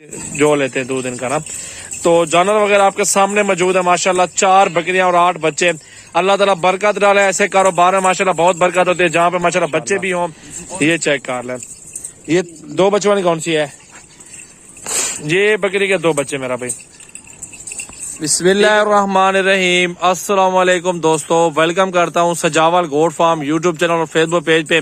जो लेते हैं दूध इनका ना। तो जानवर वगैरह आपके सामने मौजूद है माशाल्लाह। 4 बकरियां और 8 बच्चे। अल्लाह ताला बरकत डाले ऐसे कारोबार में माशाल्लाह, बहुत बरकत होती है जहाँ पे माशाल्लाह बच्चे भी हों। ये चेक कर लें, ये 2 बच्चों वाली कौन सी है? ये बकरी के 2 बच्चे मेरा भाई। बिस्मिल्लाहिर्रहमानिर्रहीम। अस्सलाम वालेकुम दोस्तों, वेलकम करता हूँ सजावल गोट फार्म यूट्यूब चैनल और फेसबुक पेज पे।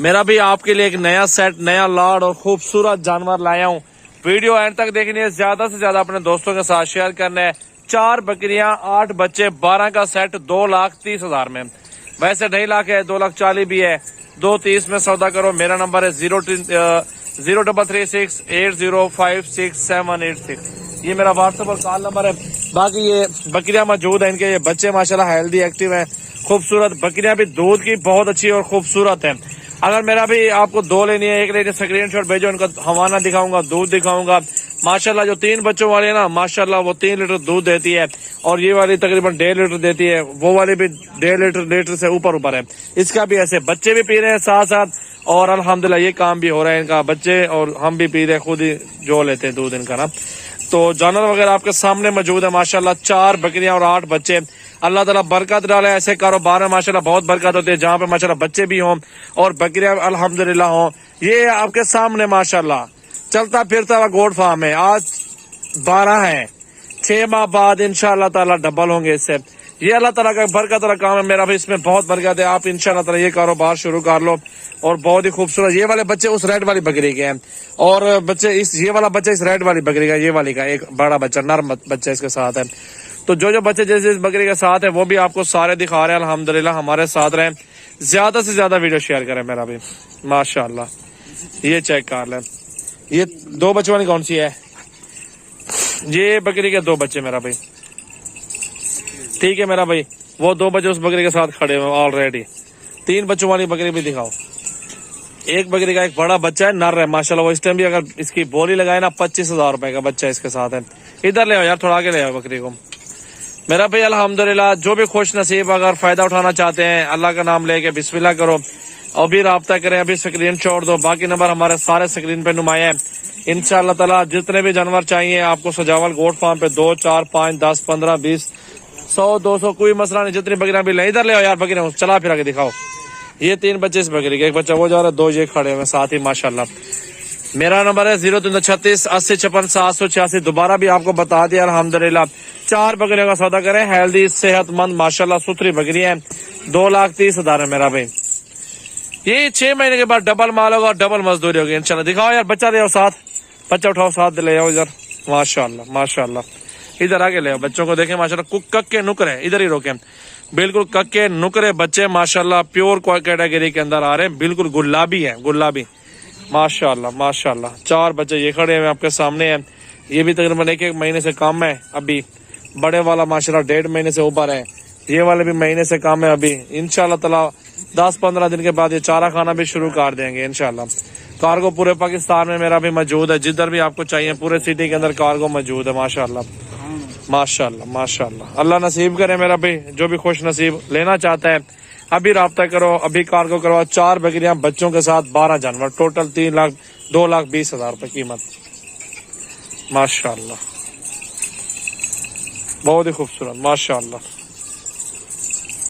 मेरा भी आपके लिए एक नया सेट, नया लाड और खूबसूरत जानवर लाया हूँ। वीडियो एंड तक देखनी है, ज्यादा से ज्यादा अपने दोस्तों के साथ शेयर करना है। 4 बकरियां, 8 बच्चे, 12 का सेट 2,30,000 में। वैसे 2.5 लाख है, 2,40,000 भी है। 2,30 में सौदा करो। मेरा नंबर है 0336805678 ये मेरा व्हाट्सएप और कॉल नंबर है। बाकी ये बकरियां मौजूद है, इनके ये बच्चे माशाल्लाह हेल्दी एक्टिव हैं, खूबसूरत बकरियां भी दूध की बहुत अच्छी और खूबसूरत है। अगर मेरा भी आपको 2 लेनी है, 1 लेनी, स्क्रीनशॉट भेजो, इनका हवाना दिखाऊंगा, दूध दिखाऊंगा माशाल्लाह। जो 3 बच्चों वाली है ना माशाल्लाह, वो 3 लीटर दूध देती है और ये वाली तकरीबन 1.5 लीटर देती है। वो वाली भी 1.5 लीटर से ऊपर है। इसका भी ऐसे बच्चे भी पी रहे हैं साथ साथ, और अल्हम्दुलिल्लाह ये काम भी हो रहा है इनका, बच्चे और हम भी पी रहे हैं, खुद ही जो लेते हैं दूध इनका ना। तो जानवर वगैरह आपके सामने मौजूद है माशाल्लाह। 4 बकरियां और 8 बच्चे। अल्लाह ताला बरकत डाले ऐसे कारोबार में माशाल्लाह, बहुत बरकत होती है जहाँ पे माशाल्लाह बच्चे भी हों और बकरियां अल्हम्दुलिल्लाह हों। ये आपके सामने माशाल्लाह चलता फिरता हुआ गोट फार्म है। आज 12 है, 6 माह बाद इंशाअल्लाह ताला डबल होंगे इससे। ये अल्लाह ताला का बरकत वाला काम है मेरा भी, इसमें बहुत बरकत है। आप इंशाअल्लाह ताला ये कारोबार शुरू कर लो। और बहुत ही खूबसूरत ये वाले बच्चे उस रेड वाली बकरी के हैं, और बच्चे ये वाला बच्चा इस रेड वाली बकरी का, ये वाली का एक बड़ा बच्चा, नर बच्चा इसके साथ है। तो जो बच्चे जैसे इस बकरी के साथ है वो भी आपको सारे दिखा रहे हैं। अल्हम्दुलिल्लाह हमारे साथ रहें, ज्यादा से ज्यादा वीडियो शेयर करें मेरा भी माशाल्लाह। ये चेक कर लें, ये 2 बच्चों वाली कौन सी है? ये बकरी के 2 बच्चे मेरा भाई। ठीक है मेरा भाई, वो 2 बच्चे उस बकरी के साथ खड़े हुए ऑलरेडी। 3 बच्चों वाली बकरी भी दिखाओ। एक बकरी का एक बड़ा बच्चा है, नर है माशाल्लाह। वो इस टाइम भी अगर इसकी बोली लगाए ना 25,000 रुपए का बच्चा इसके साथ है। इधर ले आओ यार, थोड़ा आगे ले आओ बकरी को मेरा भाई। अल्हम्दुलिल्लाह जो भी खुश नसीब अगर फायदा उठाना चाहते हैं, अल्लाह का नाम लेके बिस्मिल्लाह करो, अभी राब्ता करें, अभी स्क्रीन छोड़ दो। बाकी नंबर हमारे सारे स्क्रीन पे नुमाया है। इंशाअल्लाह ताला जितने भी जानवर चाहिए आपको सजावल गोट फार्म पे 2, 4, 5, 10, 15, 20, 100, 200 कोई मसला नहीं, जितनी बकरियां भी ले। इधर ले आओ यार बकरियां, चला फिर आगे दिखाओ। ये 3 बच्चे इस बकरी के, एक बच्चा वो जा रहा है, 2 ये खड़े हुए साथ ही माशाल्लाह। मेरा नंबर है 0336 80 56 786। दोबारा भी आपको बता दिया अल्हम्दुलिल्लाह। 4 बकरियों का सौदा करें, हेल्दी सेहतमंद माशाल्लाह सुथरी बकरी है। 2,30,000 है मेरा भाई। ये 6 महीने के बाद डबल माल होगा और डबल मजदूरी होगी इंशाल्लाह। दिखाओ यार बच्चा ले आओ साथ, बच्चा उठाओ साथ ले आओ इधर माशाल्लाह माशाल्लाह। इधर आगे ले आओ बच्चों को, देखें माशाल्लाह कक्के नुकरे, इधर ही रोके, बिल्कुल कक्के नुकरे बच्चे माशाल्लाह, प्योर कैटेगरी के अंदर आ रहे हैं, बिल्कुल गुलाबी है, गुलाबी माशाल्लाह माशाल्लाह। 4 बच्चे ये खड़े हुए आपके सामने हैं। ये भी तकरीबन 1 महीने से कम है अभी। बड़े वाला माशाल्लाह 1.5 महीने से ऊपर है, ये वाले भी महीने से कम है अभी। इंशाल्लाह ताला 10-15 दिन के बाद ये चारा खाना भी शुरू कर देंगे इंशाल्लाह। कार्गो पूरे पाकिस्तान में मेरा भी मौजूद है, जिधर भी आपको चाहिए पूरे सिटी के अंदर कार्गो मौजूद है माशाल्लाह माशाल्लाह माशाल्लाह। अल्लाह नसीब करे मेरा भाई, जो भी खुश नसीब लेना चाहता है अभी राब्ता करो, अभी कार्गो करवाओ। 4 बकरियां बच्चों के साथ 12 जानवर, टोटल 2,20,000 रुपए कीमत माशाल्लाह। बहुत ही खूबसूरत माशाल्लाह।